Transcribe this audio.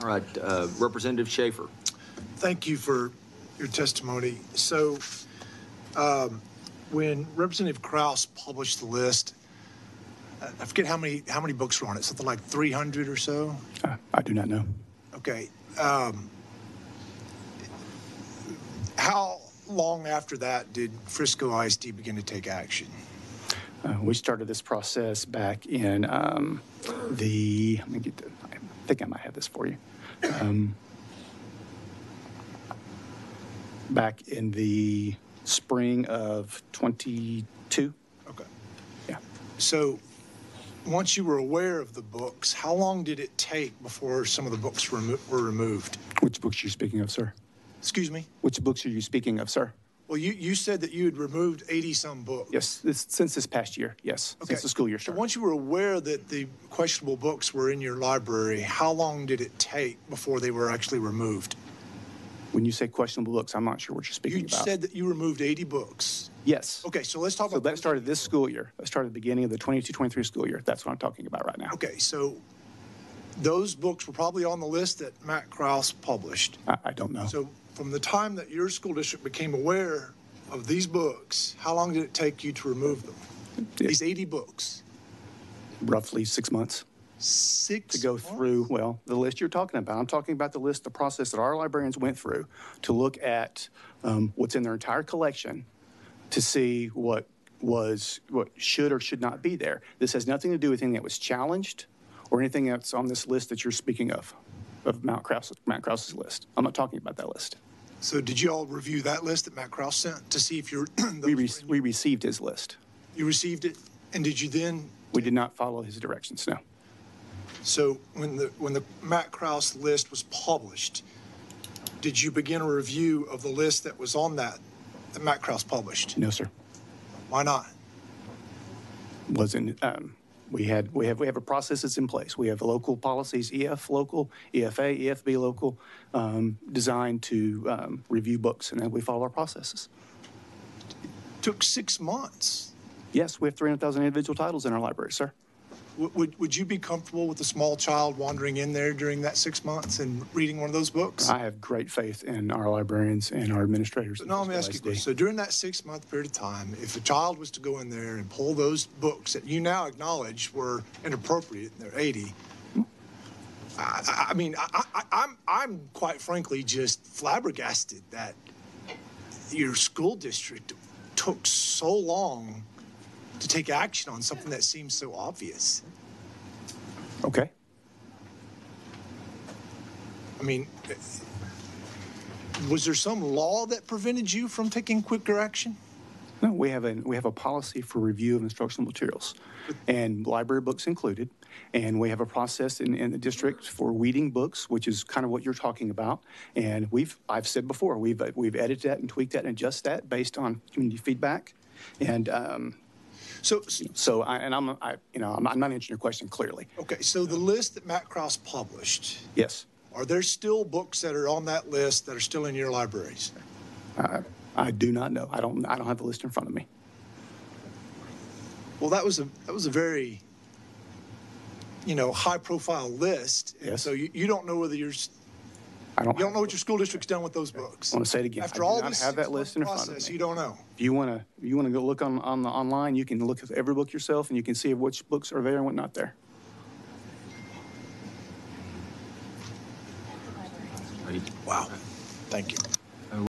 All right, Representative Schafer. Thank you for your testimony. So when Representative Krause published the list, I forget how many books were on it, something like 300 or so? I do not know. Okay. How long after that did Frisco ISD begin to take action? We started this process back in let me get the, I think I might have this for you. Back in the spring of 22. Okay. Yeah. So once you were aware of the books, how long did it take before some of the books were removed? Which books are you speaking of, sir? Excuse me? Which books are you speaking of, sir? Well, you said that you had removed 80-some books. Yes, since this past year, yes, okay. Since the school year started. So once you were aware that the questionable books were in your library, how long did it take before they were actually removed? When you say questionable books, I'm not sure what you're speaking about. You said that you removed 80 books. Yes. Okay, so let's talk about... So that started this school year. That started at the beginning of the 22-23 school year. That's what I'm talking about right now. Okay, so those books were probably on the list that Matt Krause published. I don't know. So from the time that your school district became aware of these books, how long did it take you to remove them? These 80 books? Roughly 6 months. 6 to go months? through, well, the list you're talking about. I'm talking about the list, the process that our librarians went through to look at what's in their entire collection to see what should or should not be there. This has nothing to do with anything that was challenged or anything that's on this list that you're speaking of Matt Krause's list. I'm not talking about that list. So did you all review that list that Matt Krause sent to see if you're... we received his list. You received it, and did you then... We did not follow his directions, no. So when the Matt Krause list was published, did you begin a review of the list that was on that Matt Krause published? No, sir. Why not? Wasn't... We have a process that's in place. We have local policies, EF local, EFA, EFB local, designed to review books, and then we follow our processes. It took 6 months. Yes, we have 300,000 individual titles in our library, sir. Would you be comfortable with a small child wandering in there during that 6 months and reading one of those books? I have great faith in our librarians and our administrators. So now let me ask you a question. So during that 6 month period of time, if a child was to go in there and pull those books that you now acknowledge were inappropriate, and they're 80, I'm quite frankly just flabbergasted that your school district took so long to take action on something that seems so obvious. Okay. I mean, was there some law that prevented you from taking quicker action? No, we have a policy for review of instructional materials, and library books included. And we have a process in the district for weeding books, which is kind of what you're talking about. And I've said before, we've edited that and tweaked that and adjusted that based on community feedback. And I'm not answering your question clearly. Okay, so the list that Matt Krause published. Yes. Are there still books that are on that list that are still in your libraries? I do not know. I don't have the list in front of me. Well, that was a very, high-profile list. And yes. So you don't know whether you don't know what your school district's done with those books. I want to say it again. After all I this have that list in front of me. You don't know. If you want to go look online, you can look at every book yourself, and you can see which books are there and what not there. Wow. Thank you.